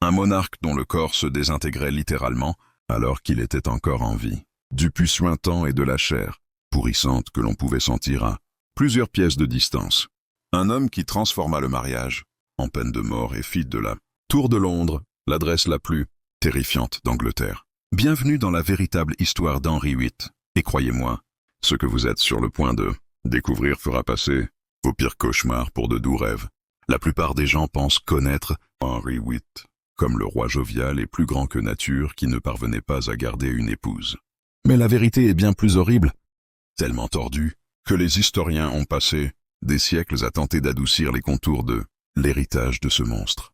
Un monarque dont le corps se désintégrait littéralement alors qu'il était encore en vie. Du pus suintant et de la chair, pourrissante que l'on pouvait sentir à plusieurs pièces de distance. Un homme qui transforma le mariage en peine de mort et fit de la Tour de Londres l'adresse la plus terrifiante d'Angleterre. Bienvenue dans la véritable histoire d'Henri VIII. Et croyez-moi, ce que vous êtes sur le point de découvrir fera passer vos pires cauchemars pour de doux rêves. La plupart des gens pensent connaître Henri VIII comme le roi jovial et plus grand que nature qui ne parvenait pas à garder une épouse. Mais la vérité est bien plus horrible, tellement tordue, que les historiens ont passé des siècles à tenter d'adoucir les contours de l'héritage de ce monstre.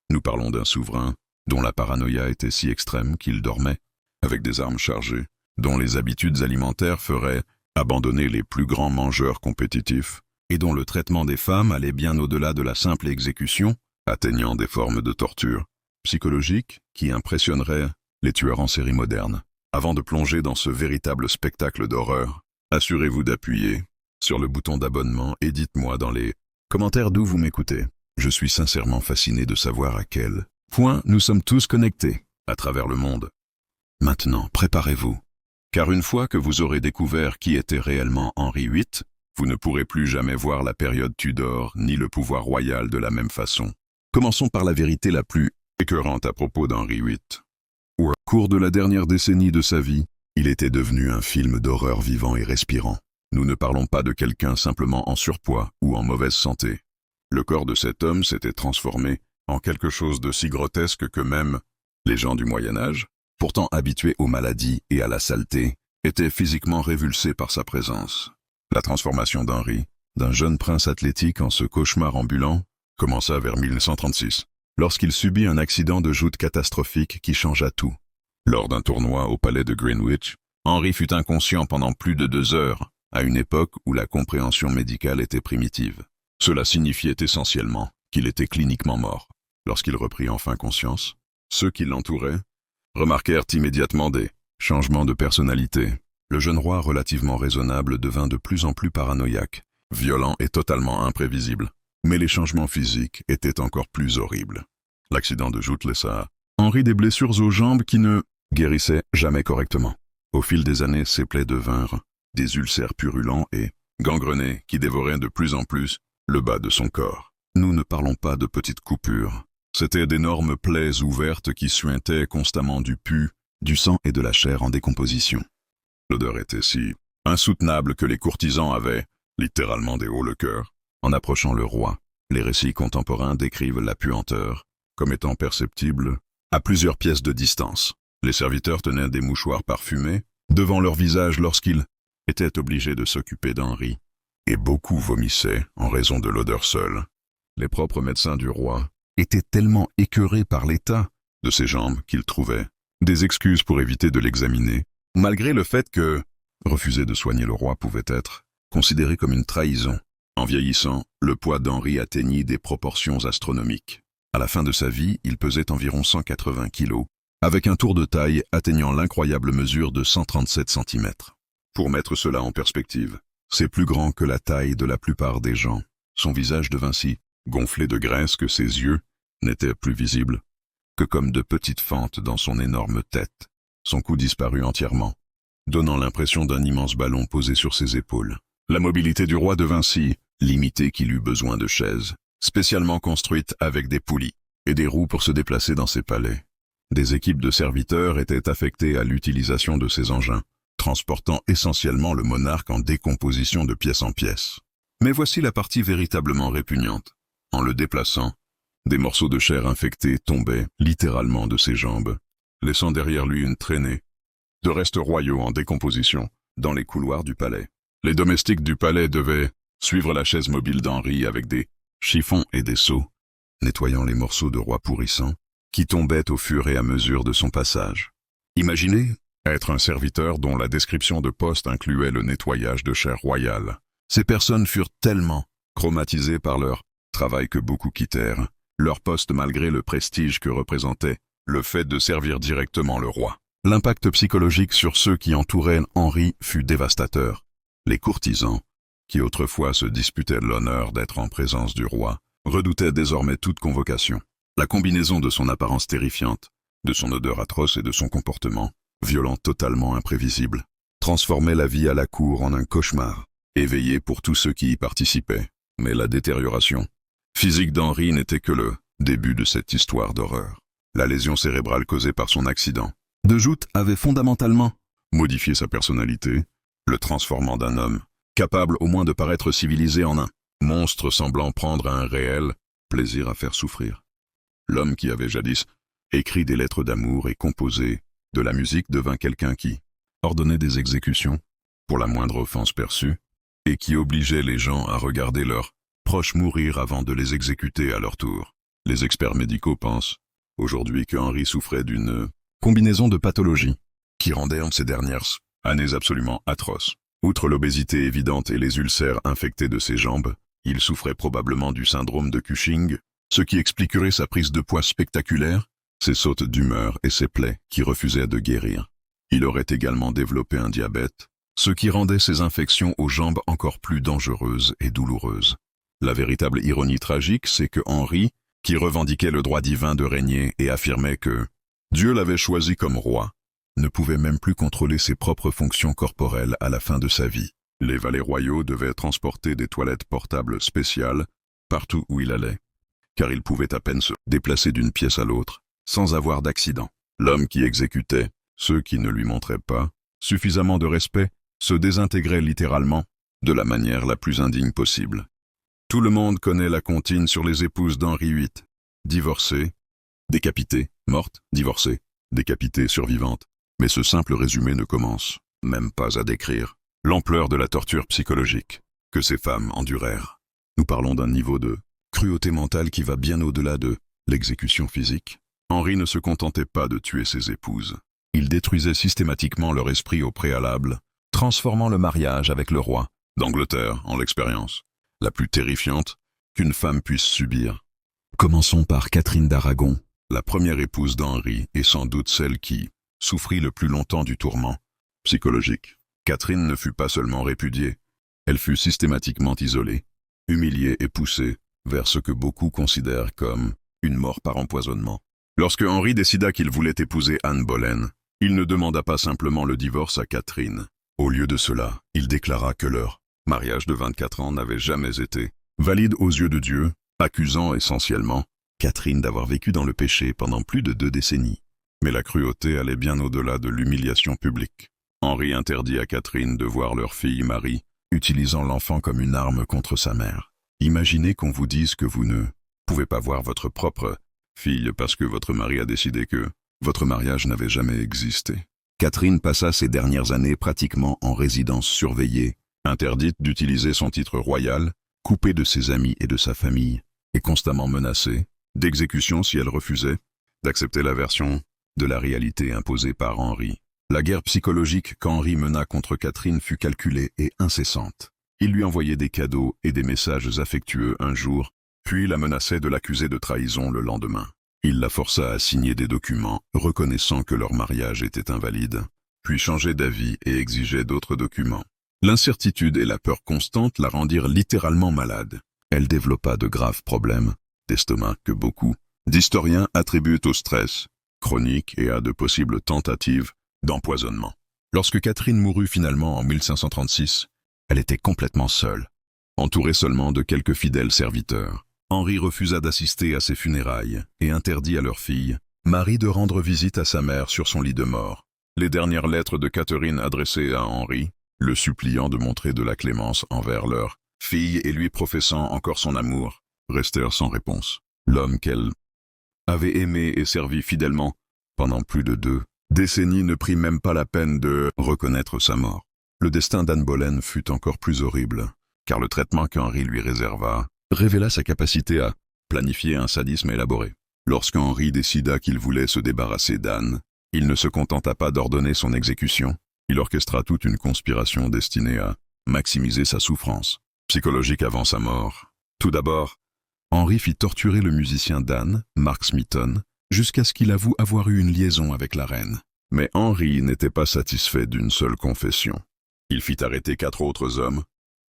Nous parlons d'un souverain dont la paranoïa était si extrême qu'il dormait, avec des armes chargées, dont les habitudes alimentaires feraient abandonner les plus grands mangeurs compétitifs, et dont le traitement des femmes allait bien au-delà de la simple exécution, atteignant des formes de torture psychologique qui impressionneraient les tueurs en série modernes. Avant de plonger dans ce véritable spectacle d'horreur, assurez-vous d'appuyer sur le bouton d'abonnement et dites-moi dans les commentaires d'où vous m'écoutez. Je suis sincèrement fasciné de savoir à quel point nous sommes tous connectés à travers le monde. Maintenant, préparez-vous, car une fois que vous aurez découvert qui était réellement Henri VIII, vous ne pourrez plus jamais voir la période Tudor ni le pouvoir royal de la même façon. Commençons par la vérité la plus écœurante à propos d'Henri VIII. Au cours de la dernière décennie de sa vie, il était devenu un film d'horreur vivant et respirant. Nous ne parlons pas de quelqu'un simplement en surpoids ou en mauvaise santé. Le corps de cet homme s'était transformé en quelque chose de si grotesque que même les gens du Moyen-Âge, pourtant habitués aux maladies et à la saleté, étaient physiquement révulsés par sa présence. La transformation d'Henri, d'un jeune prince athlétique en ce cauchemar ambulant, commença vers 1936. Lorsqu'il subit un accident de joute catastrophique qui changea tout. Lors d'un tournoi au palais de Greenwich, Henri fut inconscient pendant plus de 2 heures, à une époque où la compréhension médicale était primitive. Cela signifiait essentiellement qu'il était cliniquement mort. Lorsqu'il reprit enfin conscience, ceux qui l'entouraient remarquèrent immédiatement des changements de personnalité. Le jeune roi relativement raisonnable devint de plus en plus paranoïaque, violent et totalement imprévisible. Mais les changements physiques étaient encore plus horribles. L'accident de joute laissa Henri des blessures aux jambes qui ne guérissaient jamais correctement. Au fil des années, ses plaies devinrent des ulcères purulents et gangrenés qui dévoraient de plus en plus le bas de son corps. Nous ne parlons pas de petites coupures. C'étaient d'énormes plaies ouvertes qui suintaient constamment du pus, du sang et de la chair en décomposition. L'odeur était si insoutenable que les courtisans avaient littéralement des hauts le cœur. En approchant le roi, les récits contemporains décrivent la puanteur comme étant perceptible à plusieurs pièces de distance. Les serviteurs tenaient des mouchoirs parfumés devant leur visage lorsqu'ils étaient obligés de s'occuper d'Henri, et beaucoup vomissaient en raison de l'odeur seule. Les propres médecins du roi étaient tellement écœurés par l'état de ses jambes qu'ils trouvaient des excuses pour éviter de l'examiner, malgré le fait que refuser de soigner le roi pouvait être considéré comme une trahison. En vieillissant, le poids d'Henri atteignit des proportions astronomiques. À la fin de sa vie, il pesait environ 180 kilos, avec un tour de taille atteignant l'incroyable mesure de 137 cm. Pour mettre cela en perspective, c'est plus grand que la taille de la plupart des gens. Son visage devint si gonflé de graisse que ses yeux n'étaient plus visibles que comme de petites fentes dans son énorme tête. Son cou disparut entièrement, donnant l'impression d'un immense ballon posé sur ses épaules. La mobilité du roi devint si limitée qu'il eut besoin de chaises, spécialement construites avec des poulies et des roues pour se déplacer dans ses palais. Des équipes de serviteurs étaient affectées à l'utilisation de ces engins, transportant essentiellement le monarque en décomposition de pièce en pièce. Mais voici la partie véritablement répugnante. En le déplaçant, des morceaux de chair infectés tombaient littéralement de ses jambes, laissant derrière lui une traînée de restes royaux en décomposition dans les couloirs du palais. Les domestiques du palais devaient suivre la chaise mobile d'Henri avec des chiffons et des seaux, nettoyant les morceaux de roi pourrissants qui tombaient au fur et à mesure de son passage. Imaginez être un serviteur dont la description de poste incluait le nettoyage de chair royale. Ces personnes furent tellement traumatisées par leur travail que beaucoup quittèrent leur poste malgré le prestige que représentait le fait de servir directement le roi. L'impact psychologique sur ceux qui entouraient Henri fut dévastateur. Les courtisans, qui autrefois se disputaient l'honneur d'être en présence du roi, redoutaient désormais toute convocation. La combinaison de son apparence terrifiante, de son odeur atroce et de son comportement, violent totalement imprévisible, transformait la vie à la cour en un cauchemar, éveillé pour tous ceux qui y participaient. Mais la détérioration physique d'Henri n'était que le début de cette histoire d'horreur. La lésion cérébrale causée par son accident de joute avait fondamentalement modifié sa personnalité, le transformant d'un homme capable au moins de paraître civilisé en un monstre semblant prendre un réel plaisir à faire souffrir. L'homme qui avait jadis écrit des lettres d'amour et composé de la musique devint quelqu'un qui ordonnait des exécutions pour la moindre offense perçue et qui obligeait les gens à regarder leurs proches mourir avant de les exécuter à leur tour. Les experts médicaux pensent aujourd'hui que Henri souffrait d'une combinaison de pathologies qui rendait en ces dernières années absolument atroces. Outre l'obésité évidente et les ulcères infectés de ses jambes, il souffrait probablement du syndrome de Cushing, ce qui expliquerait sa prise de poids spectaculaire, ses sautes d'humeur et ses plaies qui refusaient de guérir. Il aurait également développé un diabète, ce qui rendait ses infections aux jambes encore plus dangereuses et douloureuses. La véritable ironie tragique, c'est que Henri, qui revendiquait le droit divin de régner et affirmait que Dieu l'avait choisi comme roi, ne pouvait même plus contrôler ses propres fonctions corporelles à la fin de sa vie. Les valets royaux devaient transporter des toilettes portables spéciales partout où il allait, car il pouvait à peine se déplacer d'une pièce à l'autre sans avoir d'accident. L'homme qui exécutait ceux qui ne lui montraient pas suffisamment de respect se désintégrait littéralement de la manière la plus indigne possible. Tout le monde connaît la comptine sur les épouses d'Henri VIII. Divorcées, décapitées, mortes, divorcées, décapitées, survivantes. Mais ce simple résumé ne commence même pas à décrire l'ampleur de la torture psychologique que ces femmes endurèrent. Nous parlons d'un niveau de cruauté mentale qui va bien au-delà de l'exécution physique. Henri ne se contentait pas de tuer ses épouses. Il détruisait systématiquement leur esprit au préalable, transformant le mariage avec le roi d'Angleterre en l'expérience la plus terrifiante qu'une femme puisse subir. Commençons par Catherine d'Aragon, la première épouse d'Henri et sans doute celle qui souffrit le plus longtemps du tourment psychologique. Catherine ne fut pas seulement répudiée, elle fut systématiquement isolée, humiliée et poussée vers ce que beaucoup considèrent comme une mort par empoisonnement. Lorsque Henri décida qu'il voulait épouser Anne Boleyn, il ne demanda pas simplement le divorce à Catherine. Au lieu de cela, il déclara que leur mariage de 24 ans n'avait jamais été valide aux yeux de Dieu, accusant essentiellement Catherine d'avoir vécu dans le péché pendant plus de 2 décennies. Mais la cruauté allait bien au-delà de l'humiliation publique. Henri interdit à Catherine de voir leur fille Marie, utilisant l'enfant comme une arme contre sa mère. Imaginez qu'on vous dise que vous ne pouvez pas voir votre propre fille parce que votre mari a décidé que votre mariage n'avait jamais existé. Catherine passa ses dernières années pratiquement en résidence surveillée, interdite d'utiliser son titre royal, coupée de ses amis et de sa famille, et constamment menacée d'exécution si elle refusait d'accepter la version de la réalité imposée par Henri. La guerre psychologique qu'Henri mena contre Catherine fut calculée et incessante. Il lui envoyait des cadeaux et des messages affectueux un jour, puis la menaçait de l'accuser de trahison le lendemain. Il la força à signer des documents reconnaissant que leur mariage était invalide, puis changeait d'avis et exigeait d'autres documents. L'incertitude et la peur constante la rendirent littéralement malade. Elle développa de graves problèmes d'estomac que beaucoup d'historiens attribuent au stress chronique et à de possibles tentatives d'empoisonnement. Lorsque Catherine mourut finalement en 1536, elle était complètement seule, entourée seulement de quelques fidèles serviteurs. Henri refusa d'assister à ses funérailles et interdit à leur fille, Marie, de rendre visite à sa mère sur son lit de mort. Les dernières lettres de Catherine adressées à Henri, le suppliant de montrer de la clémence envers leur fille et lui professant encore son amour, restèrent sans réponse. L'homme qu'elle avait aimé et servi fidèlement pendant plus de 2 décennies ne prit même pas la peine de reconnaître sa mort. Le destin d'Anne Boleyn fut encore plus horrible, car le traitement qu'Henri lui réserva révéla sa capacité à planifier un sadisme élaboré. Lorsqu'Henri décida qu'il voulait se débarrasser d'Anne, il ne se contenta pas d'ordonner son exécution, il orchestra toute une conspiration destinée à maximiser sa souffrance psychologique avant sa mort. Tout d'abord, Henri fit torturer le musicien d'Anne, Mark Smeaton, jusqu'à ce qu'il avoue avoir eu une liaison avec la reine. Mais Henri n'était pas satisfait d'une seule confession. Il fit arrêter 4 autres hommes,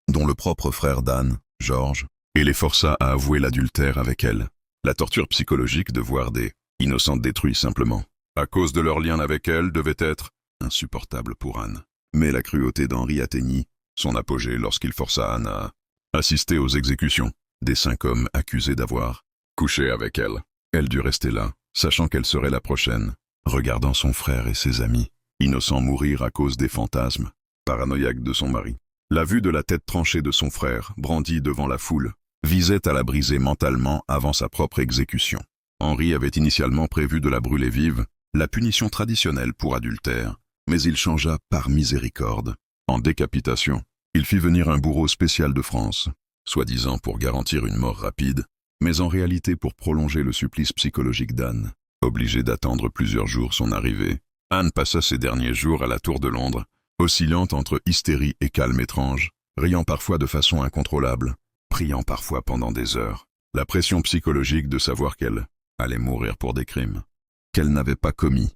dont le propre frère d'Anne, Georges, et les força à avouer l'adultère avec elle. La torture psychologique de voir des innocentes détruits simplement, à cause de leur lien avec elle, devait être insupportable pour Anne. Mais la cruauté d'Henri atteignit son apogée lorsqu'il força Anne à assister aux exécutions des 5 hommes accusés d'avoir couché avec elle. Elle dut rester là, sachant qu'elle serait la prochaine, regardant son frère et ses amis, innocents mourir à cause des fantasmes paranoïaques de son mari. La vue de la tête tranchée de son frère, brandie devant la foule, visait à la briser mentalement avant sa propre exécution. Henri avait initialement prévu de la brûler vive, la punition traditionnelle pour adultère, mais il changea par miséricorde. En décapitation, il fit venir un bourreau spécial de France, soi-disant pour garantir une mort rapide, mais en réalité pour prolonger le supplice psychologique d'Anne. Obligée d'attendre plusieurs jours son arrivée, Anne passa ses derniers jours à la Tour de Londres, oscillant entre hystérie et calme étrange, riant parfois de façon incontrôlable, priant parfois pendant des heures. La pression psychologique de savoir qu'elle allait mourir pour des crimes qu'elle n'avait pas commis,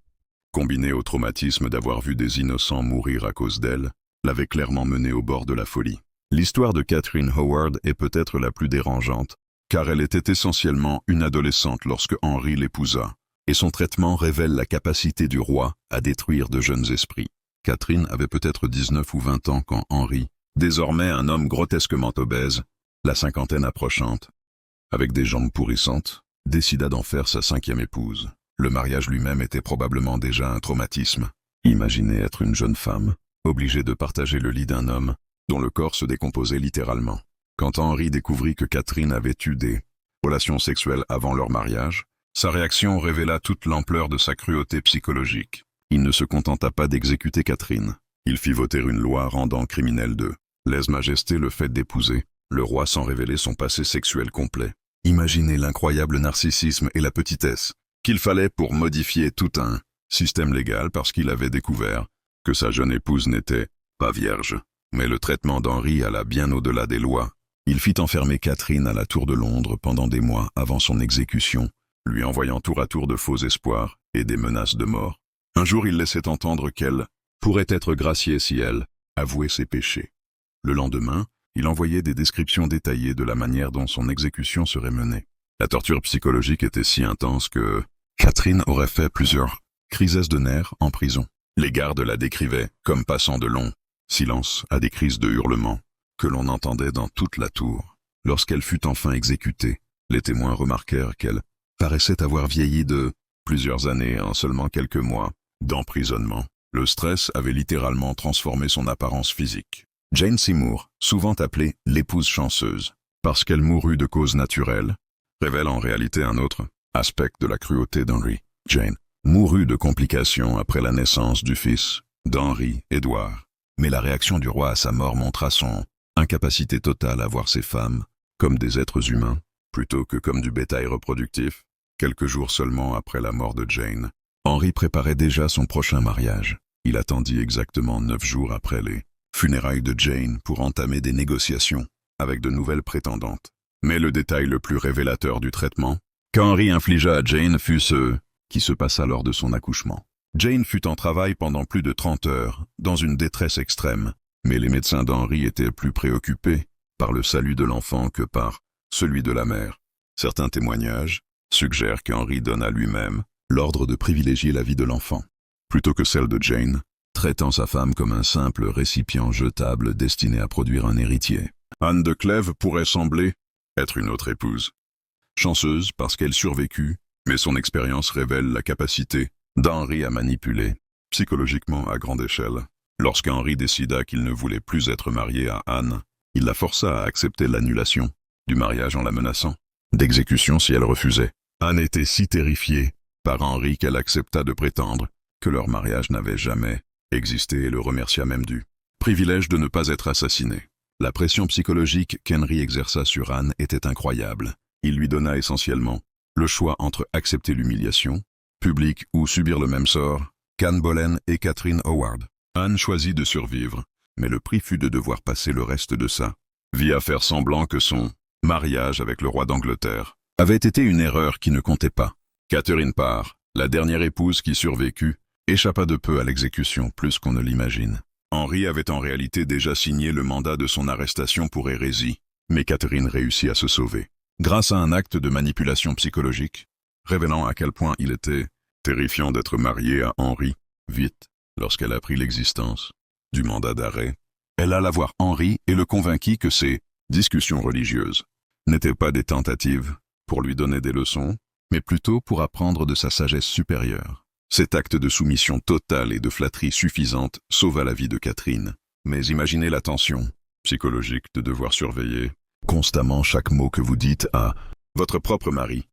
combinée au traumatisme d'avoir vu des innocents mourir à cause d'elle, l'avait clairement menée au bord de la folie. L'histoire de Catherine Howard est peut-être la plus dérangeante, car elle était essentiellement une adolescente lorsque Henri l'épousa, et son traitement révèle la capacité du roi à détruire de jeunes esprits. Catherine avait peut-être 19 ou 20 ans quand Henri, désormais un homme grotesquement obèse, la cinquantaine approchante, avec des jambes pourrissantes, décida d'en faire sa 5e épouse. Le mariage lui-même était probablement déjà un traumatisme. Imaginez être une jeune femme, obligée de partager le lit d'un homme, dont le corps se décomposait littéralement. Quand Henri découvrit que Catherine avait eu des relations sexuelles avant leur mariage, sa réaction révéla toute l'ampleur de sa cruauté psychologique. Il ne se contenta pas d'exécuter Catherine. Il fit voter une loi rendant criminel de lèse-majesté le fait d'épouser le roi sans révéler son passé sexuel complet. Imaginez l'incroyable narcissisme et la petitesse qu'il fallait pour modifier tout un système légal parce qu'il avait découvert que sa jeune épouse n'était pas vierge. Mais le traitement d'Henri alla bien au-delà des lois. Il fit enfermer Catherine à la Tour de Londres pendant des mois avant son exécution, lui envoyant tour à tour de faux espoirs et des menaces de mort. Un jour, il laissait entendre qu'elle pourrait être graciée si elle avouait ses péchés. Le lendemain, il envoyait des descriptions détaillées de la manière dont son exécution serait menée. La torture psychologique était si intense que Catherine aurait fait plusieurs crises de nerfs en prison. Les gardes la décrivaient comme passant de longs silences à des crises de hurlements que l'on entendait dans toute la tour. Lorsqu'elle fut enfin exécutée, les témoins remarquèrent qu'elle paraissait avoir vieilli de plusieurs années en seulement quelques mois d'emprisonnement. Le stress avait littéralement transformé son apparence physique. Jane Seymour, souvent appelée l'épouse chanceuse, parce qu'elle mourut de cause naturelle, révèle en réalité un autre aspect de la cruauté d'Henri. Jane mourut de complications après la naissance du fils d'Henri, Édouard. Mais la réaction du roi à sa mort montra son incapacité totale à voir ses femmes comme des êtres humains, plutôt que comme du bétail reproductif. Quelques jours seulement après la mort de Jane, Henri préparait déjà son prochain mariage. Il attendit exactement 9 jours après les funérailles de Jane pour entamer des négociations avec de nouvelles prétendantes. Mais le détail le plus révélateur du traitement qu'Henri infligea à Jane fut ce qui se passa lors de son accouchement. Jane fut en travail pendant plus de 30 heures, dans une détresse extrême, mais les médecins d'Henri étaient plus préoccupés par le salut de l'enfant que par celui de la mère. Certains témoignages suggèrent qu'Henri donna lui-même l'ordre de privilégier la vie de l'enfant, plutôt que celle de Jane, traitant sa femme comme un simple récipient jetable destiné à produire un héritier. Anne de Clèves pourrait sembler être une autre épouse. Chanceuse parce qu'elle survécut, mais son expérience révèle la capacité d'Henri à manipuler, psychologiquement à grande échelle. Lorsqu'Henri décida qu'il ne voulait plus être marié à Anne, il la força à accepter l'annulation du mariage en la menaçant d'exécution si elle refusait. Anne était si terrifiée par Henri qu'elle accepta de prétendre que leur mariage n'avait jamais existé et le remercia même du privilège de ne pas être assassiné. La pression psychologique qu'Henri exerça sur Anne était incroyable. Il lui donna essentiellement le choix entre accepter l'humiliation publique ou subir le même sort qu'Anne Boleyn et Catherine Howard. Anne choisit de survivre, mais le prix fut de devoir passer le reste de sa vie à faire semblant que son mariage avec le roi d'Angleterre avait été une erreur qui ne comptait pas. Catherine Parr, la dernière épouse qui survécut, échappa de peu à l'exécution plus qu'on ne l'imagine. Henri avait en réalité déjà signé le mandat de son arrestation pour hérésie, mais Catherine réussit à se sauver. grâce à un acte de manipulation psychologique, révélant à quel point il était terrifiant d'être marié à Henri. Vite, lorsqu'elle apprit l'existence du mandat d'arrêt, elle alla voir Henri et le convainquit que ces discussions religieuses n'étaient pas des tentatives pour lui donner des leçons, mais plutôt pour apprendre de sa sagesse supérieure. Cet acte de soumission totale et de flatterie suffisante sauva la vie de Catherine. Mais imaginez la tension psychologique de devoir surveiller constamment chaque mot que vous dites à votre propre mari,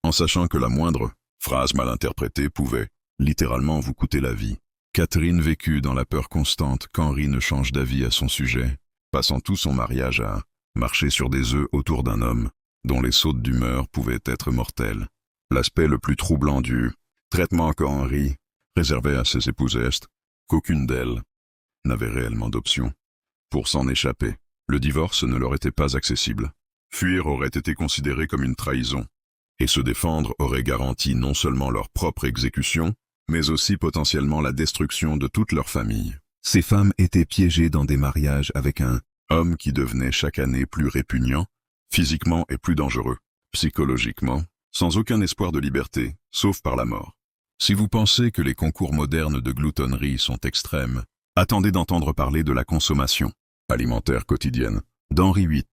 en sachant que la moindre phrase mal interprétée pouvait littéralement vous coûter la vie. Catherine vécut dans la peur constante qu'Henri ne change d'avis à son sujet, passant tout son mariage à marcher sur des œufs autour d'un homme dont les sautes d'humeur pouvaient être mortelles. L'aspect le plus troublant du traitement qu'Henri réservait à ses épouses est qu'aucune d'elles n'avait réellement d'option pour s'en échapper. Le divorce ne leur était pas accessible. Fuir aurait été considéré comme une trahison, et se défendre aurait garanti non seulement leur propre exécution, mais aussi potentiellement la destruction de toute leur famille. Ces femmes étaient piégées dans des mariages avec un homme qui devenait chaque année plus répugnant, physiquement et plus dangereux, psychologiquement, sans aucun espoir de liberté, sauf par la mort. Si vous pensez que les concours modernes de gloutonnerie sont extrêmes, attendez d'entendre parler de la consommation alimentaire quotidienne d'Henri VIII.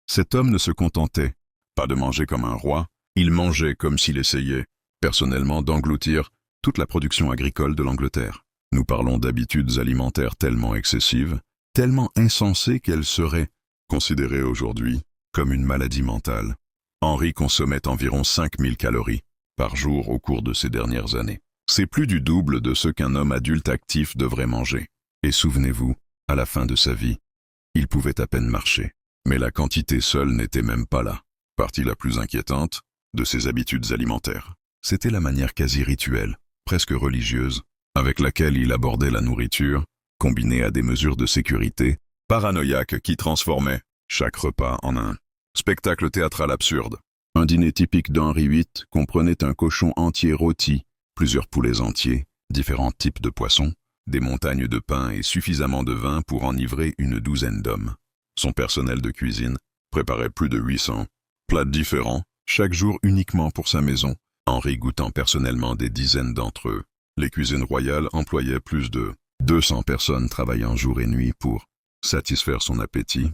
Cet homme ne se contentait pas de manger comme un roi, il mangeait comme s'il essayait, personnellement, d'engloutir toute la production agricole de l'Angleterre. Nous parlons d'habitudes alimentaires tellement excessives, tellement insensées qu'elles seraient considérées aujourd'hui comme une maladie mentale. Henri consommait environ 5000 calories par jour au cours de ces dernières années. C'est plus du double de ce qu'un homme adulte actif devrait manger. Et souvenez-vous, à la fin de sa vie, il pouvait à peine marcher. Mais la quantité seule n'était même pas la partie la plus inquiétante de ses habitudes alimentaires. C'était la manière quasi rituelle, presque religieuse, avec laquelle il abordait la nourriture, combinée à des mesures de sécurité, paranoïaques qui transformaient chaque repas en un spectacle théâtral absurde. Un dîner typique d'Henri VIII comprenait un cochon entier rôti, plusieurs poulets entiers, différents types de poissons, des montagnes de pain et suffisamment de vin pour enivrer une douzaine d'hommes. Son personnel de cuisine préparait plus de 800 plats différents, chaque jour uniquement pour sa maison, Henri goûtant personnellement des dizaines d'entre eux. Les cuisines royales employaient plus de 200 personnes travaillant jour et nuit pour satisfaire son appétit,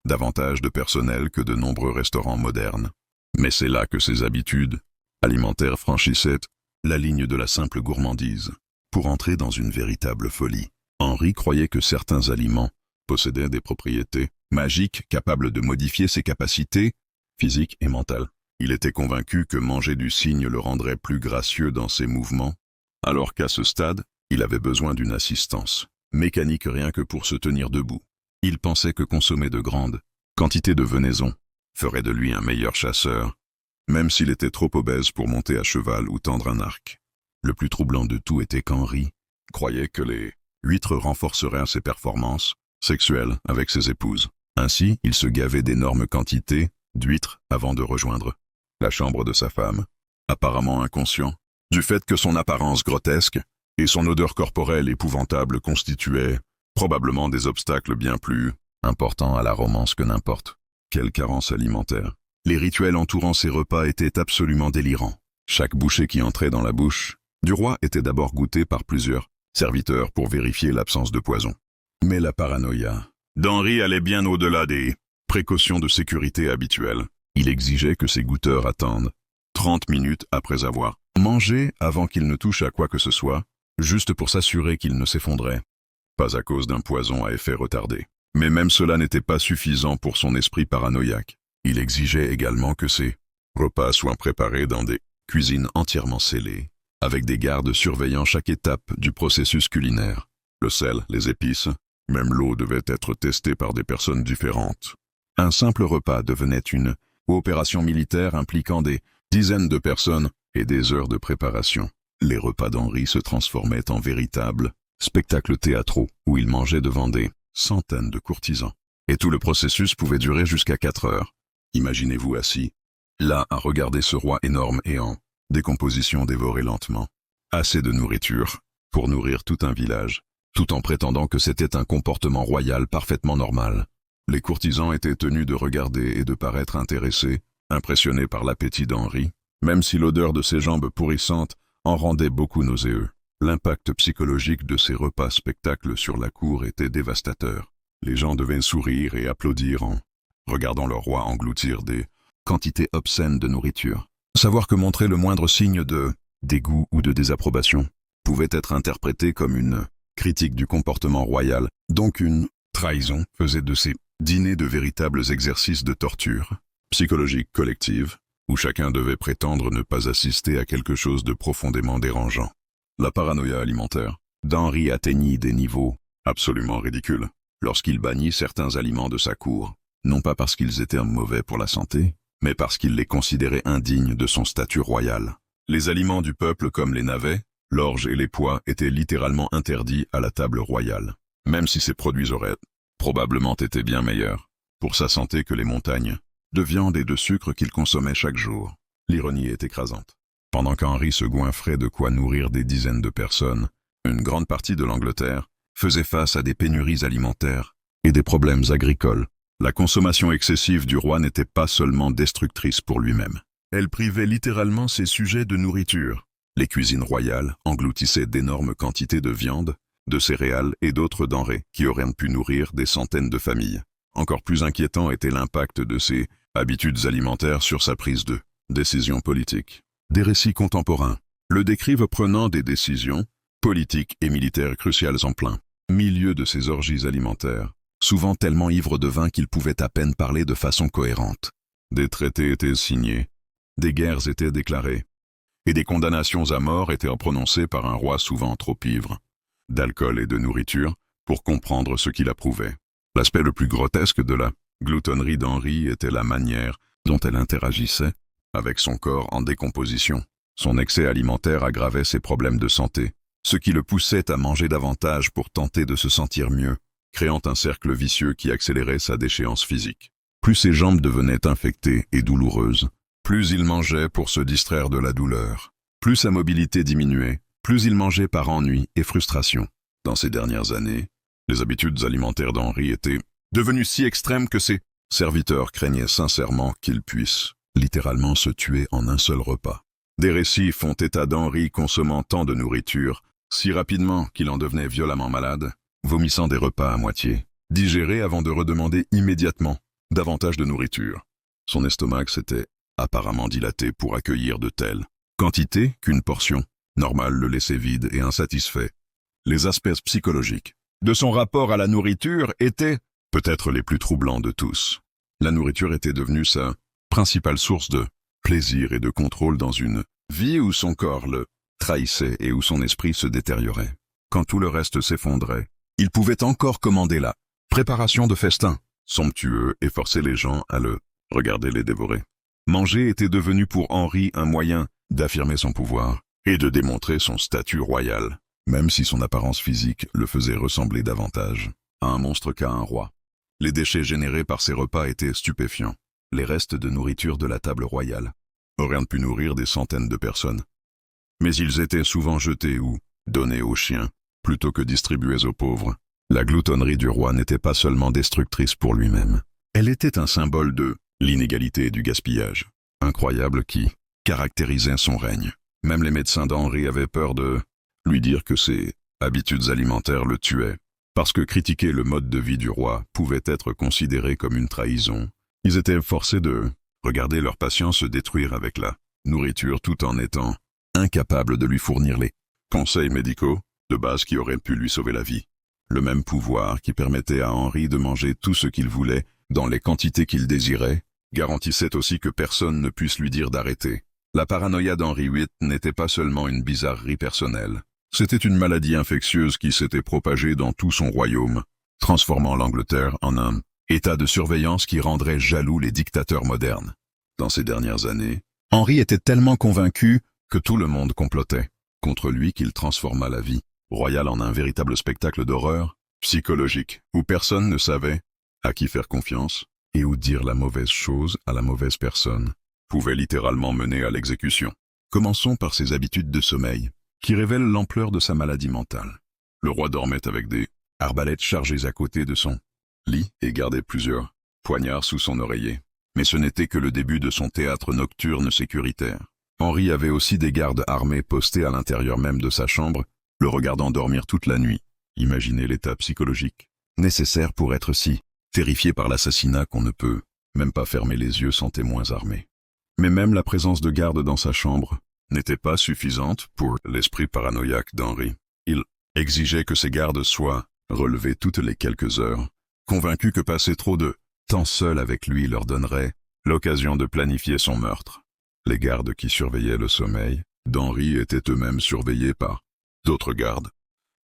davantage de personnel que de nombreux restaurants modernes. Mais c'est là que ses habitudes alimentaires franchissaient la ligne de la simple gourmandise. Pour entrer dans une véritable folie, Henri croyait que certains aliments possédaient des propriétés magiques capables de modifier ses capacités physiques et mentales. Il était convaincu que manger du cygne le rendrait plus gracieux dans ses mouvements, alors qu'à ce stade, il avait besoin d'une assistance mécanique rien que pour se tenir debout. Il pensait que consommer de grandes quantités de venaison ferait de lui un meilleur chasseur, même s'il était trop obèse pour monter à cheval ou tendre un arc. Le plus troublant de tout était qu'Henri croyait que les huîtres renforceraient ses performances sexuelles avec ses épouses. Ainsi, il se gavait d'énormes quantités d'huîtres avant de rejoindre la chambre de sa femme, apparemment inconscient du fait que son apparence grotesque et son odeur corporelle épouvantable constituaient probablement des obstacles bien plus importants à la romance que n'importe quelle carence alimentaire. Les rituels entourant ces repas étaient absolument délirants. Chaque bouchée qui entrait dans la bouche du roi était d'abord goûté par plusieurs serviteurs pour vérifier l'absence de poison. Mais la paranoïa d'Henri allait bien au-delà des précautions de sécurité habituelles. Il exigeait que ses goûteurs attendent 30 minutes après avoir mangé avant qu'ils ne touchent à quoi que ce soit, juste pour s'assurer qu'ils ne s'effondraient pas à cause d'un poison à effet retardé. Mais même cela n'était pas suffisant pour son esprit paranoïaque. Il exigeait également que ces repas soient préparés dans des cuisines entièrement scellées, avec des gardes surveillant chaque étape du processus culinaire. Le sel, les épices, même l'eau devait être testée par des personnes différentes. Un simple repas devenait une opération militaire impliquant des dizaines de personnes et des heures de préparation. Les repas d'Henri se transformaient en véritables spectacles théâtraux où il mangeait devant des centaines de courtisans. Et tout le processus pouvait durer jusqu'à 4 heures. Imaginez-vous assis, là à regarder ce roi énorme et en décomposition dévoré lentement. Assez de nourriture pour nourrir tout un village, tout en prétendant que c'était un comportement royal parfaitement normal. Les courtisans étaient tenus de regarder et de paraître intéressés impressionné par l'appétit d'Henri, même si l'odeur de ses jambes pourrissantes en rendait beaucoup nauséeux. L'impact psychologique de ces repas spectacles sur la cour était dévastateur. Les gens devaient sourire et applaudir en regardant leur roi engloutir des quantités obscènes de nourriture. Savoir que montrer le moindre signe de dégoût ou de désapprobation pouvait être interprété comme une critique du comportement royal, donc une trahison, faisait de ces dîners de véritables exercices de torture psychologique collective, où chacun devait prétendre ne pas assister à quelque chose de profondément dérangeant. La paranoïa alimentaire d'Henri atteignit des niveaux absolument ridicules lorsqu'il bannit certains aliments de sa cour, non pas parce qu'ils étaient mauvais pour la santé, mais parce qu'il les considérait indignes de son statut royal. Les aliments du peuple comme les navets, l'orge et les pois étaient littéralement interdits à la table royale, même si ces produits auraient probablement été bien meilleurs pour sa santé que les montagnes de viande et de sucre qu'il consommait chaque jour. L'ironie est écrasante. Pendant qu'Henri se goinfrait de quoi nourrir des dizaines de personnes, une grande partie de l'Angleterre faisait face à des pénuries alimentaires et des problèmes agricoles. La consommation excessive du roi n'était pas seulement destructrice pour lui-même. Elle privait littéralement ses sujets de nourriture. Les cuisines royales engloutissaient d'énormes quantités de viande, de céréales et d'autres denrées qui auraient pu nourrir des centaines de familles. Encore plus inquiétant était l'impact de ces habitudes alimentaires sur sa prise de décision politique. Des récits contemporains le décrivent prenant des décisions politiques et militaires cruciales en plein milieu de ces orgies alimentaires, souvent tellement ivre de vin qu'il pouvait à peine parler de façon cohérente. Des traités étaient signés, des guerres étaient déclarées, et des condamnations à mort étaient prononcées par un roi souvent trop ivre d'alcool et de nourriture pour comprendre ce qu'il approuvait. L'aspect le plus grotesque de la gloutonnerie d'Henri était la manière dont elle interagissait avec son corps en décomposition. Son excès alimentaire aggravait ses problèmes de santé, ce qui le poussait à manger davantage pour tenter de se sentir mieux, créant un cercle vicieux qui accélérait sa déchéance physique. Plus ses jambes devenaient infectées et douloureuses, plus il mangeait pour se distraire de la douleur. Plus sa mobilité diminuait, plus il mangeait par ennui et frustration. Dans ces dernières années, les habitudes alimentaires d'Henri étaient devenues si extrêmes que ses serviteurs craignaient sincèrement qu'il puisse littéralement se tuer en un seul repas. Des récits font état d'Henri consommant tant de nourriture si rapidement qu'il en devenait violemment malade, vomissant des repas à moitié, digérés avant de redemander immédiatement davantage de nourriture. Son estomac s'était apparemment dilaté pour accueillir de telles quantités qu'une portion normale le laissait vide et insatisfait. Les aspects psychologiques de son rapport à la nourriture étaient peut-être les plus troublants de tous. La nourriture était devenue sa principale source de plaisir et de contrôle dans une vie où son corps le trahissait et où son esprit se détériorait. Quand tout le reste s'effondrait, il pouvait encore commander la préparation de festins somptueux et forcer les gens à le regarder les dévorer. Manger était devenu pour Henri un moyen d'affirmer son pouvoir et de démontrer son statut royal, même si son apparence physique le faisait ressembler davantage à un monstre qu'à un roi. Les déchets générés par ces repas étaient stupéfiants. Les restes de nourriture de la table royale auraient pu nourrir des centaines de personnes. Mais ils étaient souvent jetés ou donnés aux chiens, plutôt que distribués aux pauvres. La gloutonnerie du roi n'était pas seulement destructrice pour lui-même. Elle était un symbole de l'inégalité et du gaspillage incroyable qui caractérisait son règne. Même les médecins d'Henri avaient peur de lui dire que ses habitudes alimentaires le tuaient, parce que critiquer le mode de vie du roi pouvait être considéré comme une trahison. Ils étaient forcés de regarder leur patient se détruire avec la nourriture tout en étant incapables de lui fournir les conseils médicaux de base qui auraient pu lui sauver la vie. Le même pouvoir qui permettait à Henri de manger tout ce qu'il voulait dans les quantités qu'il désirait, garantissait aussi que personne ne puisse lui dire d'arrêter. La paranoïa d'Henri VIII n'était pas seulement une bizarrerie personnelle, c'était une maladie infectieuse qui s'était propagée dans tout son royaume, transformant l'Angleterre en un état de surveillance qui rendrait jaloux les dictateurs modernes. Dans ces dernières années, Henri était tellement convaincu que tout le monde complotait contre lui qu'il transforma la vie royale en un véritable spectacle d'horreur psychologique, où personne ne savait à qui faire confiance et où dire la mauvaise chose à la mauvaise personne pouvait littéralement mener à l'exécution. Commençons par ses habitudes de sommeil, qui révèlent l'ampleur de sa maladie mentale. Le roi dormait avec des arbalètes chargées à côté de son lit et gardait plusieurs poignards sous son oreiller. Mais ce n'était que le début de son théâtre nocturne sécuritaire. Henri avait aussi des gardes armés postés à l'intérieur même de sa chambre, le regardant dormir toute la nuit. Imaginez l'état psychologique nécessaire pour être si terrifié par l'assassinat qu'on ne peut même pas fermer les yeux sans témoins armés. Mais même la présence de gardes dans sa chambre n'était pas suffisante pour l'esprit paranoïaque d'Henri. Il exigeait que ces gardes soient relevés toutes les quelques heures, convaincu que passer trop de temps seul avec lui leur donnerait l'occasion de planifier son meurtre. Les gardes qui surveillaient le sommeil d'Henri étaient eux-mêmes surveillés par d'autres gardes,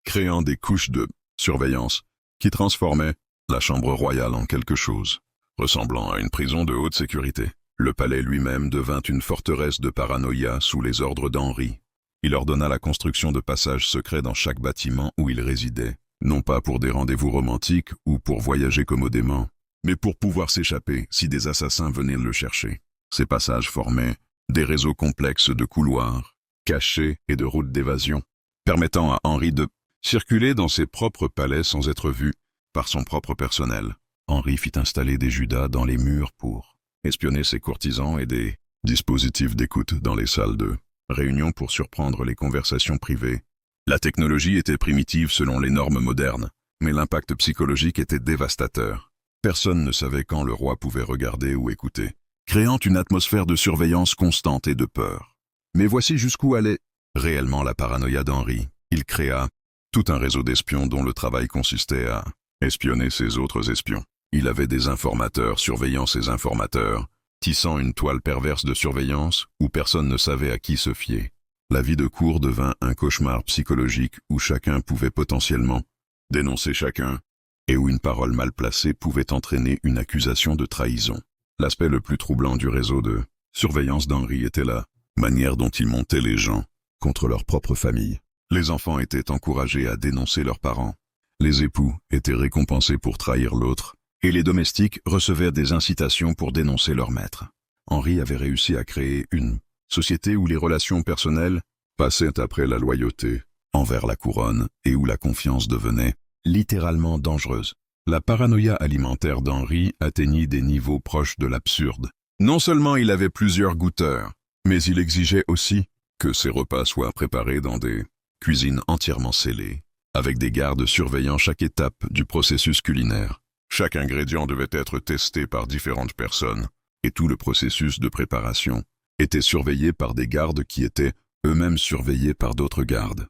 créant des couches de surveillance qui transformaient la chambre royale en quelque chose ressemblant à une prison de haute sécurité. Le palais lui-même devint une forteresse de paranoïa sous les ordres d'Henri. Il ordonna la construction de passages secrets dans chaque bâtiment où il résidait, non pas pour des rendez-vous romantiques ou pour voyager commodément, mais pour pouvoir s'échapper si des assassins venaient le chercher. Ces passages formaient des réseaux complexes de couloirs, cachés et de routes d'évasion, permettant à Henri de circuler dans ses propres palais sans être vu par son propre personnel. Henri fit installer des judas dans les murs pour espionner ses courtisans et des dispositifs d'écoute dans les salles de réunion pour surprendre les conversations privées. La technologie était primitive selon les normes modernes, mais l'impact psychologique était dévastateur. Personne ne savait quand le roi pouvait regarder ou écouter, créant une atmosphère de surveillance constante et de peur. Mais voici jusqu'où allait réellement la paranoïa d'Henri. Il créa tout un réseau d'espions dont le travail consistait à espionner ses autres espions. Il avait des informateurs surveillant ses informateurs, tissant une toile perverse de surveillance où personne ne savait à qui se fier. La vie de cour devint un cauchemar psychologique où chacun pouvait potentiellement dénoncer chacun et où une parole mal placée pouvait entraîner une accusation de trahison. L'aspect le plus troublant du réseau de surveillance d'Henri était la manière dont il montait les gens contre leur propre famille. Les enfants étaient encouragés à dénoncer leurs parents. Les époux étaient récompensés pour trahir l'autre, et les domestiques recevaient des incitations pour dénoncer leur maître. Henri avait réussi à créer une société où les relations personnelles passaient après la loyauté envers la couronne et où la confiance devenait littéralement dangereuse. La paranoïa alimentaire d'Henri atteignit des niveaux proches de l'absurde. Non seulement il avait plusieurs goûteurs, mais il exigeait aussi que ses repas soient préparés dans des cuisines entièrement scellées, avec des gardes surveillant chaque étape du processus culinaire. Chaque ingrédient devait être testé par différentes personnes, et tout le processus de préparation était surveillé par des gardes qui étaient eux-mêmes surveillés par d'autres gardes.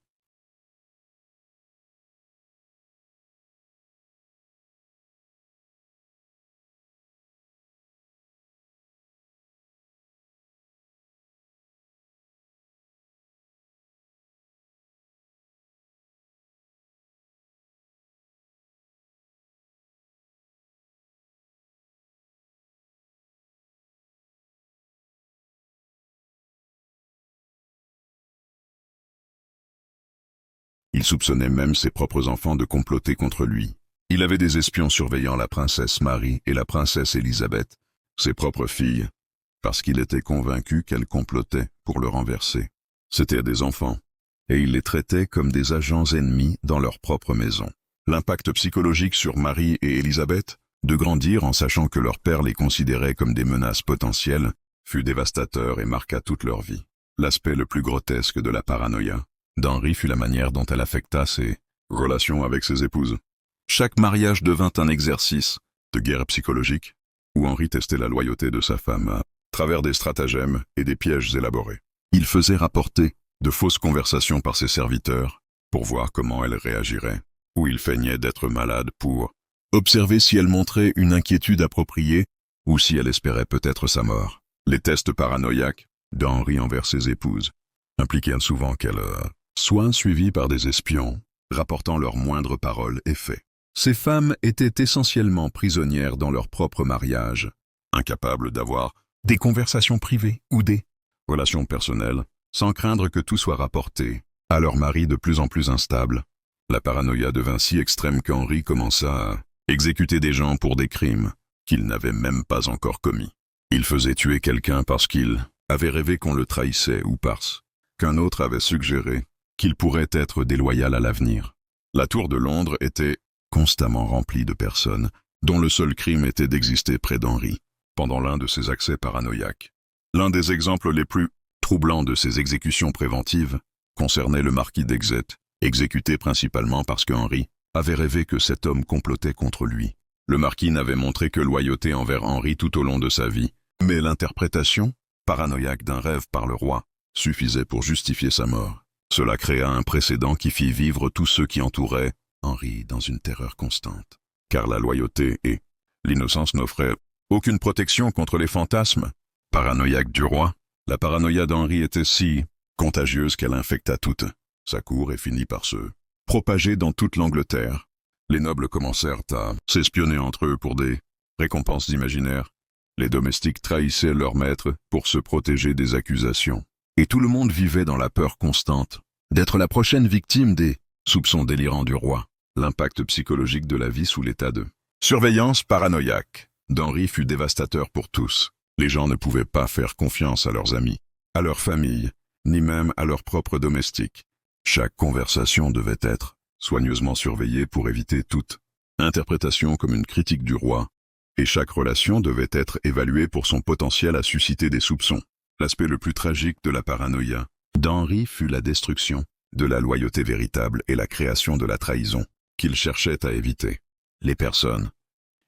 Il soupçonnait même ses propres enfants de comploter contre lui. Il avait des espions surveillant la princesse Marie et la princesse Élisabeth, ses propres filles, parce qu'il était convaincu qu'elles complotaient pour le renverser. C'étaient des enfants, et il les traitait comme des agents ennemis dans leur propre maison. L'impact psychologique sur Marie et Élisabeth, de grandir en sachant que leur père les considérait comme des menaces potentielles, fut dévastateur et marqua toute leur vie. L'aspect le plus grotesque de la paranoïa d'Henri fut la manière dont elle affecta ses relations avec ses épouses. Chaque mariage devint un exercice de guerre psychologique, où Henri testait la loyauté de sa femme à travers des stratagèmes et des pièges élaborés. Il faisait rapporter de fausses conversations par ses serviteurs pour voir comment elle réagirait, ou il feignait d'être malade pour observer si elle montrait une inquiétude appropriée ou si elle espérait peut-être sa mort. Les tests paranoïaques d'Henri envers ses épouses impliquaient souvent qu'elles soient suivies par des espions, rapportant leurs moindres paroles et faits. Ces femmes étaient essentiellement prisonnières dans leur propre mariage, incapables d'avoir des conversations privées ou des relations personnelles, sans craindre que tout soit rapporté à leur mari de plus en plus instable. La paranoïa devint si extrême qu'Henri commença à exécuter des gens pour des crimes qu'il n'avait même pas encore commis. Il faisait tuer quelqu'un parce qu'il avait rêvé qu'on le trahissait ou parce qu'un autre avait suggéré qu'il pourrait être déloyal à l'avenir. La tour de Londres était constamment remplie de personnes dont le seul crime était d'exister près d'Henri. pendant l'un de ses accès paranoïaques. L'un des exemples les plus troublants de ces exécutions préventives concernait le marquis d'Exet, exécuté principalement parce qu'Henri avait rêvé que cet homme complotait contre lui. Le marquis n'avait montré que loyauté envers Henri tout au long de sa vie, mais l'interprétation paranoïaque d'un rêve par le roi suffisait pour justifier sa mort. Cela créa un précédent qui fit vivre tous ceux qui entouraient Henri dans une terreur constante. Car la loyauté et l'innocence n'offraient aucune protection contre les fantasmes paranoïaques du roi. La paranoïa d'Henri était si contagieuse qu'elle infecta toute sa cour et finit par se propager dans toute l'Angleterre. Les nobles commencèrent à s'espionner entre eux pour des récompenses imaginaires. Les domestiques trahissaient leurs maîtres pour se protéger des accusations. Et tout le monde vivait dans la peur constante d'être la prochaine victime des soupçons délirants du roi. L'impact psychologique de la vie sous l'état de surveillance paranoïaque d'Henri fut dévastateur pour tous. Les gens ne pouvaient pas faire confiance à leurs amis, à leur famille, ni même à leurs propres domestiques. Chaque conversation devait être soigneusement surveillée pour éviter toute interprétation comme une critique du roi, et chaque relation devait être évaluée pour son potentiel à susciter des soupçons. L'aspect le plus tragique de la paranoïa d'Henri fut la destruction de la loyauté véritable et la création de la trahison qu'il cherchait à éviter. Les personnes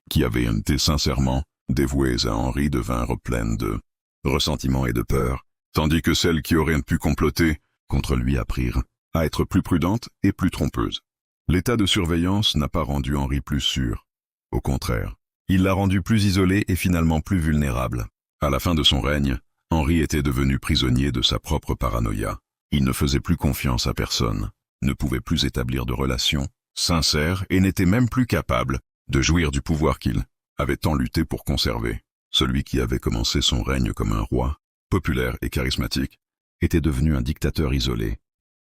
qui avaient été sincèrement dévouées à Henri devinrent pleines de ressentiment et de peur, tandis que celles qui auraient pu comploter contre lui apprirent à être plus prudentes et plus trompeuses. L'état de surveillance n'a pas rendu Henri plus sûr. Au contraire, il l'a rendu plus isolé et finalement plus vulnérable. À la fin de son règne, Henri était devenu prisonnier de sa propre paranoïa. Il ne faisait plus confiance à personne, ne pouvait plus établir de relations sincères et n'était même plus capable de jouir du pouvoir qu'il avait tant lutté pour conserver. Celui qui avait commencé son règne comme un roi, populaire et charismatique, était devenu un dictateur isolé,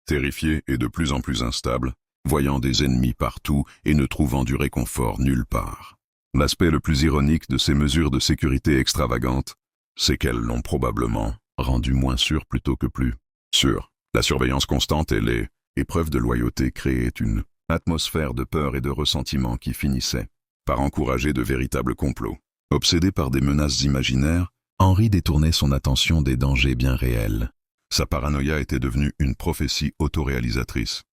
terrifié et de plus en plus instable, voyant des ennemis partout et ne trouvant du réconfort nulle part. L'aspect le plus ironique de ces mesures de sécurité extravagantes, c'est qu'elles l'ont probablement rendu moins sûr plutôt que plus sûr. La surveillance constante et les épreuves de loyauté créaient une atmosphère de peur et de ressentiment qui finissait par encourager de véritables complots. Obsédé par des menaces imaginaires, Henri détournait son attention des dangers bien réels. Sa paranoïa était devenue une prophétie autoréalisatrice.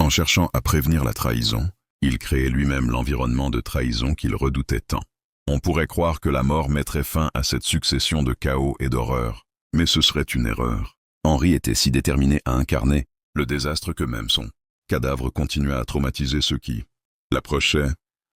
En cherchant à prévenir la trahison, il créait lui-même l'environnement de trahison qu'il redoutait tant. On pourrait croire que la mort mettrait fin à cette succession de chaos et d'horreurs, mais ce serait une erreur. Henri était si déterminé à incarner le désastre que même son cadavre continuait à traumatiser ceux qui l'approchaient,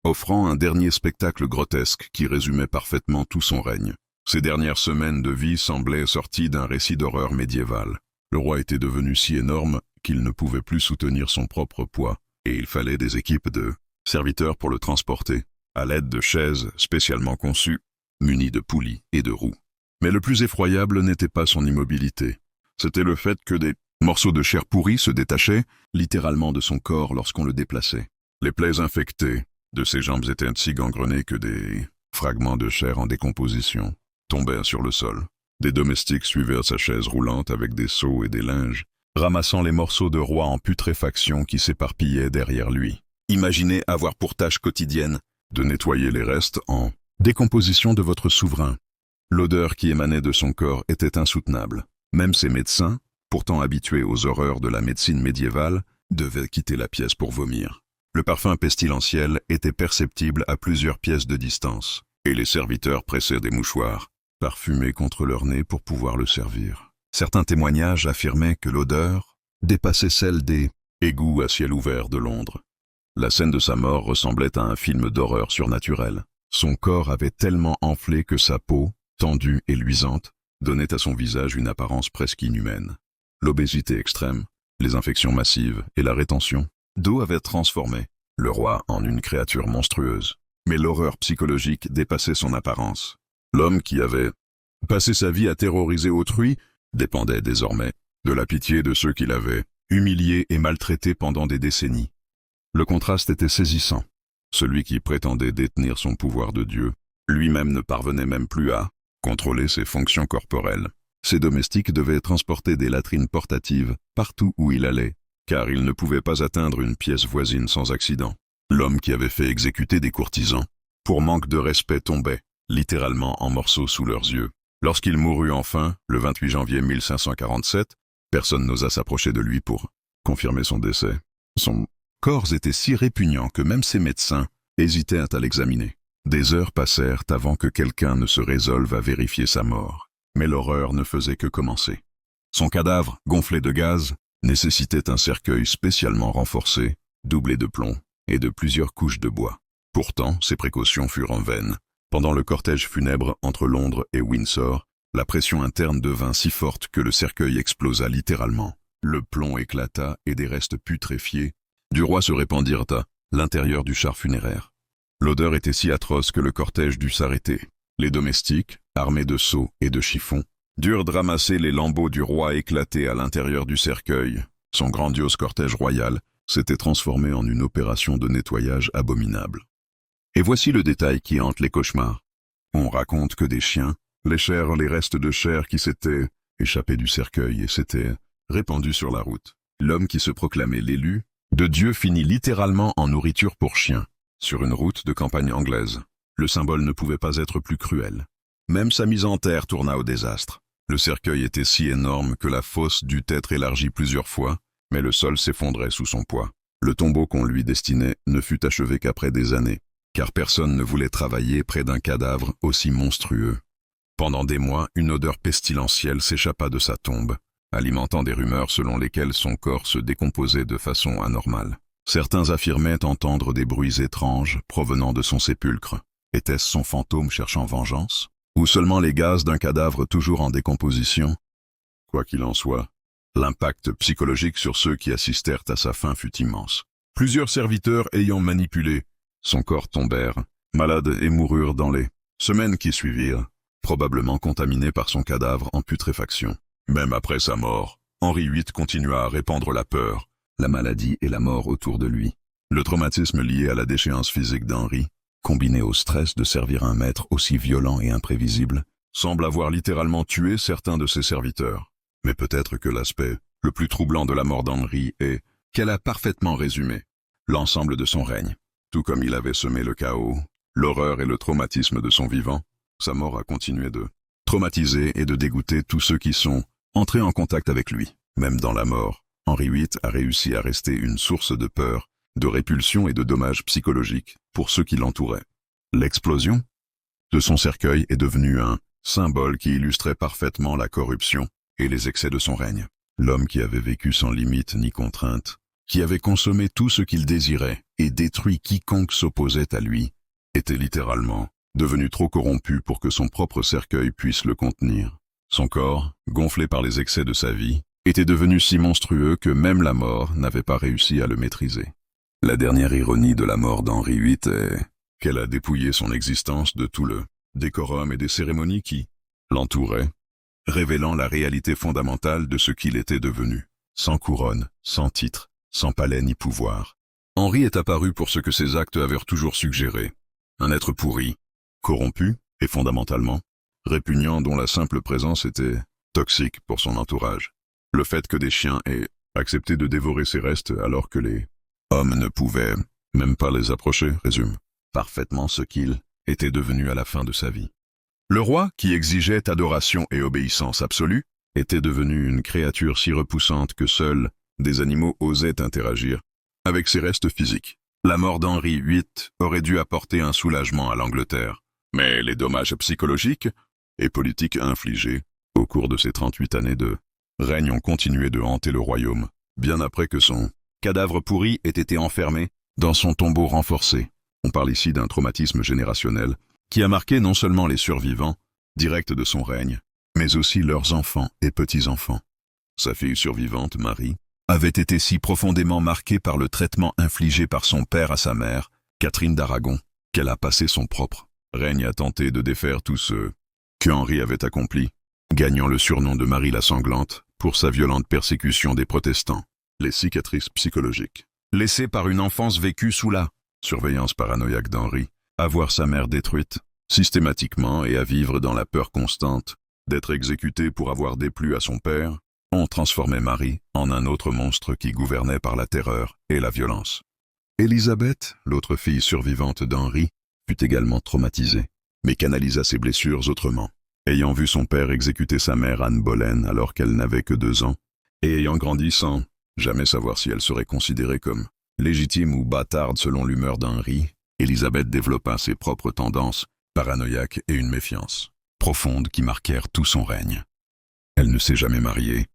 offrant un dernier spectacle grotesque qui résumait parfaitement tout son règne. Ses dernières semaines de vie semblaient sorties d'un récit d'horreur médiéval. Le roi était devenu si énorme qu'il ne pouvait plus soutenir son propre poids, et il fallait des équipes de serviteurs pour le transporter, à l'aide de chaises spécialement conçues, munies de poulies et de roues. Mais le plus effroyable n'était pas son immobilité. C'était le fait que des morceaux de chair pourrie se détachaient littéralement de son corps lorsqu'on le déplaçait. Les plaies infectées de ses jambes étaient si gangrenées que des fragments de chair en décomposition tombaient sur le sol. Des domestiques suivaient sa chaise roulante avec des seaux et des linges, ramassant les morceaux de roi en putréfaction qui s'éparpillaient derrière lui. Imaginez avoir pour tâche quotidienne de nettoyer les restes en décomposition de votre souverain. L'odeur qui émanait de son corps était insoutenable. Même ses médecins, pourtant habitués aux horreurs de la médecine médiévale, devaient quitter la pièce pour vomir. Le parfum pestilentiel était perceptible à plusieurs pièces de distance, et les serviteurs pressaient des mouchoirs parfumés contre leur nez pour pouvoir le servir. Certains témoignages affirmaient que l'odeur dépassait celle des égouts à ciel ouvert de Londres. La scène de sa mort ressemblait à un film d'horreur surnaturelle. Son corps avait tellement enflé que sa peau, tendue et luisante, donnait à son visage une apparence presque inhumaine. L'obésité extrême, les infections massives et la rétention d'eau avaient transformé le roi en une créature monstrueuse. Mais l'horreur psychologique dépassait son apparence. L'homme qui avait passé sa vie à terroriser autrui dépendait désormais de la pitié de ceux qui l'avaient humilié et maltraité pendant des décennies. Le contraste était saisissant. Celui qui prétendait détenir son pouvoir de Dieu, lui-même ne parvenait même plus à contrôler ses fonctions corporelles. Ses domestiques devaient transporter des latrines portatives partout où il allait, car il ne pouvait pas atteindre une pièce voisine sans accident. L'homme qui avait fait exécuter des courtisans, pour manque de respect, tombait littéralement en morceaux sous leurs yeux. Lorsqu'il mourut enfin, le 28 janvier 1547, personne n'osa s'approcher de lui pour confirmer son décès. Son corps était si répugnant que même ses médecins hésitaient à l'examiner. Des heures passèrent avant que quelqu'un ne se résolve à vérifier sa mort. Mais l'horreur ne faisait que commencer. Son cadavre, gonflé de gaz, nécessitait un cercueil spécialement renforcé, doublé de plomb et de plusieurs couches de bois. Pourtant, ces précautions furent en vaine. Pendant le cortège funèbre entre Londres et Windsor, la pression interne devint si forte que le cercueil explosa littéralement. Le plomb éclata et des restes putréfiés du roi se répandirent à l'intérieur du char funéraire. L'odeur était si atroce que le cortège dut s'arrêter. Les domestiques, armés de seaux et de chiffons, durent ramasser les lambeaux du roi éclatés à l'intérieur du cercueil. Son grandiose cortège royal s'était transformé en une opération de nettoyage abominable. Et voici le détail qui hante les cauchemars. On raconte que des chiens léchèrent les restes de chair qui s'étaient échappés du cercueil et s'étaient répandus sur la route. L'homme qui se proclamait l'élu de Dieu finit littéralement en nourriture pour chiens, sur une route de campagne anglaise. Le symbole ne pouvait pas être plus cruel. Même sa mise en terre tourna au désastre. Le cercueil était si énorme que la fosse dut être élargie plusieurs fois, mais le sol s'effondrait sous son poids. Le tombeau qu'on lui destinait ne fut achevé qu'après des années, car personne ne voulait travailler près d'un cadavre aussi monstrueux. Pendant des mois, une odeur pestilentielle s'échappa de sa tombe, alimentant des rumeurs selon lesquelles son corps se décomposait de façon anormale. Certains affirmaient entendre des bruits étranges provenant de son sépulcre. Était-ce son fantôme cherchant vengeance? Ou seulement les gaz d'un cadavre toujours en décomposition? Quoi qu'il en soit, l'impact psychologique sur ceux qui assistèrent à sa fin fut immense. Plusieurs serviteurs ayant manipulé son corps tombèrent, malades et moururent dans les semaines qui suivirent, probablement contaminés par son cadavre en putréfaction. Même après sa mort, Henri VIII continua à répandre la peur, la maladie et la mort autour de lui. Le traumatisme lié à la déchéance physique d'Henri, combiné au stress de servir un maître aussi violent et imprévisible, semble avoir littéralement tué certains de ses serviteurs. Mais peut-être que l'aspect le plus troublant de la mort d'Henri est qu'elle a parfaitement résumé l'ensemble de son règne. Tout comme il avait semé le chaos, l'horreur et le traumatisme de son vivant, sa mort a continué de traumatiser et de dégoûter tous ceux qui sont entrés en contact avec lui. Même dans la mort, Henri VIII a réussi à rester une source de peur, de répulsion et de dommages psychologiques pour ceux qui l'entouraient. L'explosion de son cercueil est devenue un symbole qui illustrait parfaitement la corruption et les excès de son règne. L'homme qui avait vécu sans limite ni contrainte, qui avait consommé tout ce qu'il désirait et détruit quiconque s'opposait à lui, était littéralement devenu trop corrompu pour que son propre cercueil puisse le contenir. Son corps, gonflé par les excès de sa vie, était devenu si monstrueux que même la mort n'avait pas réussi à le maîtriser. La dernière ironie de la mort d'Henri VIII est qu'elle a dépouillé son existence de tout le décorum et des cérémonies qui l'entouraient, révélant la réalité fondamentale de ce qu'il était devenu. Sans couronne, sans titre, sans palais ni pouvoir, Henri est apparu pour ce que ses actes avaient toujours suggéré. Un être pourri, corrompu et fondamentalement répugnant, dont la simple présence était toxique pour son entourage. Le fait que des chiens aient accepté de dévorer ses restes alors que les hommes ne pouvaient même pas les approcher résume parfaitement ce qu'il était devenu à la fin de sa vie. Le roi, qui exigeait adoration et obéissance absolue, était devenu une créature si repoussante que seuls des animaux osaient interagir avec ses restes physiques. La mort d'Henri VIII aurait dû apporter un soulagement à l'Angleterre, mais les dommages psychologiques et politiques infligés au cours de ces 38 années de règne ont continué de hanter le royaume, bien après que son cadavre pourri ait été enfermé dans son tombeau renforcé. On parle ici d'un traumatisme générationnel qui a marqué non seulement les survivants directs de son règne, mais aussi leurs enfants et petits-enfants. Sa fille survivante, Marie, avait été si profondément marquée par le traitement infligé par son père à sa mère, Catherine d'Aragon, qu'elle a passé son propre règne à tenter de défaire tout ce que Henri avait accompli, gagnant le surnom de Marie la Sanglante pour sa violente persécution des protestants. Les cicatrices psychologiques laissées par une enfance vécue sous la surveillance paranoïaque d'Henri, à voir sa mère détruite systématiquement et à vivre dans la peur constante d'être exécuté pour avoir déplu à son père, ont transformé Marie en un autre monstre qui gouvernait par la terreur et la violence. Élisabeth, l'autre fille survivante d'Henri, fut également traumatisée. mais canalisa ses blessures autrement. Ayant vu son père exécuter sa mère Anne Boleyn alors qu'elle n'avait que 2 ans, et ayant grandi sans jamais savoir si elle serait considérée comme légitime ou bâtarde selon l'humeur d'Henri, Élisabeth développa ses propres tendances paranoïaques et une méfiance profonde qui marquèrent tout son règne. Elle ne s'est jamais mariée,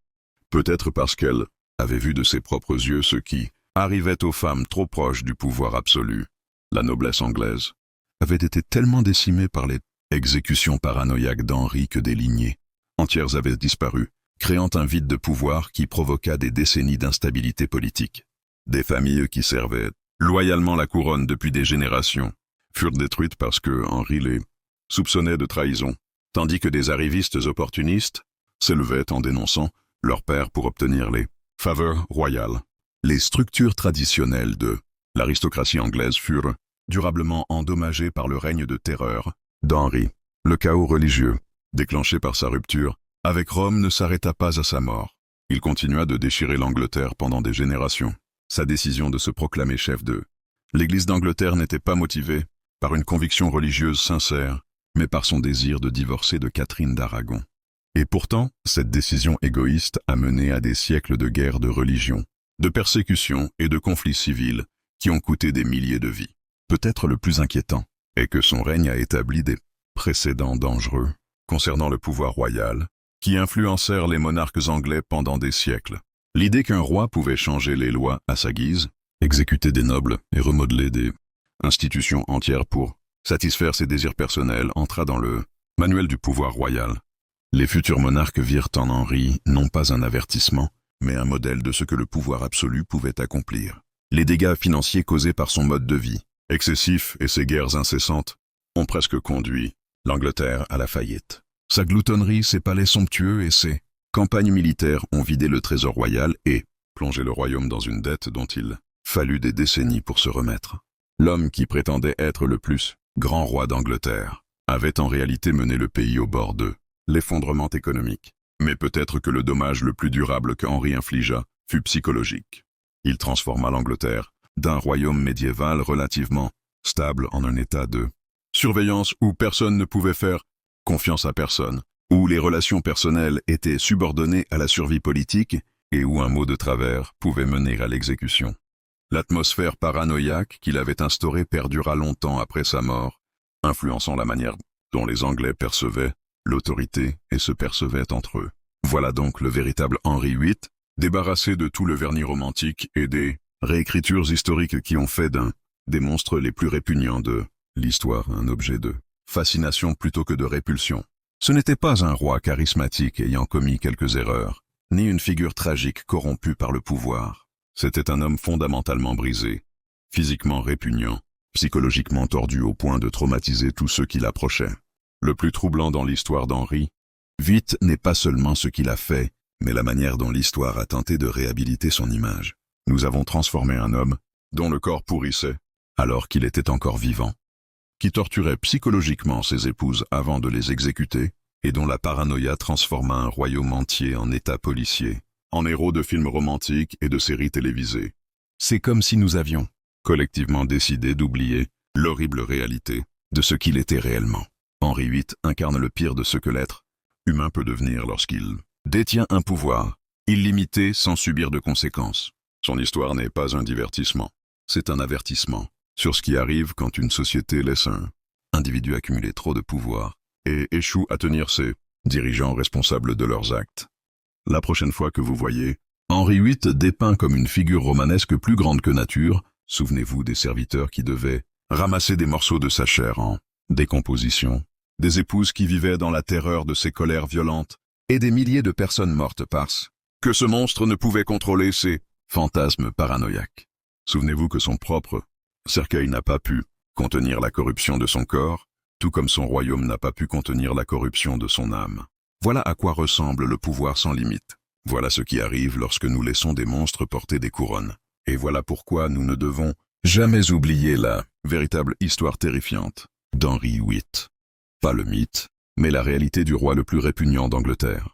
peut-être parce qu'elle avait vu de ses propres yeux ce qui arrivait aux femmes trop proches du pouvoir absolu. La noblesse anglaise avait été tellement décimée par les exécutions paranoïaques d'Henri que des lignées entières avaient disparu, créant un vide de pouvoir qui provoqua des décennies d'instabilité politique. Des familles qui servaient loyalement la couronne depuis des générations furent détruites parce que Henri les soupçonnait de trahison, tandis que des arrivistes opportunistes s'élevaient en dénonçant leur père pour obtenir les faveurs royales. Les structures traditionnelles de l'aristocratie anglaise furent durablement endommagées par le règne de terreur d'Henri. Le chaos religieux, déclenché par sa rupture avec Rome, ne s'arrêta pas à sa mort. Il continua de déchirer l'Angleterre pendant des générations. Sa décision de se proclamer chef de l'Église d'Angleterre n'était pas motivée par une conviction religieuse sincère, mais par son désir de divorcer de Catherine d'Aragon. Et pourtant, cette décision égoïste a mené à des siècles de guerres de religion, de persécutions et de conflits civils qui ont coûté des milliers de vies. Peut-être le plus inquiétant est que son règne a établi des précédents dangereux concernant le pouvoir royal, qui influencèrent les monarques anglais pendant des siècles. L'idée qu'un roi pouvait changer les lois à sa guise, exécuter des nobles et remodeler des institutions entières pour satisfaire ses désirs personnels entra dans le manuel du pouvoir royal. Les futurs monarques virent en Henri non pas un avertissement, mais un modèle de ce que le pouvoir absolu pouvait accomplir. Les dégâts financiers causés par son mode de vie excessif et ses guerres incessantes ont presque conduit l'Angleterre à la faillite. Sa gloutonnerie, ses palais somptueux et ses campagnes militaires ont vidé le trésor royal et plongé le royaume dans une dette dont il fallut des décennies pour se remettre. L'homme qui prétendait être le plus grand roi d'Angleterre avait en réalité mené le pays au bord de l'effondrement économique. Mais peut-être que le dommage le plus durable que Henri infligea fut psychologique. Il transforma l'Angleterre d'un royaume médiéval relativement stable en un état de surveillance où personne ne pouvait faire confiance à personne, où les relations personnelles étaient subordonnées à la survie politique et où un mot de travers pouvait mener à l'exécution. L'atmosphère paranoïaque qu'il avait instaurée perdura longtemps après sa mort, influençant la manière dont les Anglais percevaient l'autorité et se percevaient entre eux. Voilà donc le véritable Henri VIII, débarrassé de tout le vernis romantique et des réécritures historiques qui ont fait des monstres les plus répugnants de l'histoire un objet de fascination plutôt que de répulsion. Ce n'était pas un roi charismatique ayant commis quelques erreurs, ni une figure tragique corrompue par le pouvoir. C'était un homme fondamentalement brisé, physiquement répugnant, psychologiquement tordu au point de traumatiser tous ceux qui l'approchaient. Le plus troublant dans l'histoire d'Henri VIII n'est pas seulement ce qu'il a fait, mais la manière dont l'histoire a tenté de réhabiliter son image. Nous avons transformé un homme dont le corps pourrissait, alors qu'il était encore vivant, qui torturait psychologiquement ses épouses avant de les exécuter, et dont la paranoïa transforma un royaume entier en état policier, en héros de films romantiques et de séries télévisées. C'est comme si nous avions collectivement décidé d'oublier l'horrible réalité de ce qu'il était réellement. Henri VIII incarne le pire de ce que l'être humain peut devenir lorsqu'il détient un pouvoir illimité sans subir de conséquences. Son histoire n'est pas un divertissement, c'est un avertissement sur ce qui arrive quand une société laisse un individu accumuler trop de pouvoir et échoue à tenir ses dirigeants responsables de leurs actes. La prochaine fois que vous voyez Henri VIII dépeint comme une figure romanesque plus grande que nature, souvenez-vous des serviteurs qui devaient ramasser des morceaux de sa chair en décomposition, des épouses qui vivaient dans la terreur de ses colères violentes, et des milliers de personnes mortes parce que ce monstre ne pouvait contrôler ses fantasmes paranoïaques. Souvenez-vous que son propre cercueil n'a pas pu contenir la corruption de son corps, tout comme son royaume n'a pas pu contenir la corruption de son âme. Voilà à quoi ressemble le pouvoir sans limite. Voilà ce qui arrive lorsque nous laissons des monstres porter des couronnes. Et voilà pourquoi nous ne devons jamais oublier la véritable histoire terrifiante d'Henri VIII. Pas le mythe, mais la réalité du roi le plus répugnant d'Angleterre.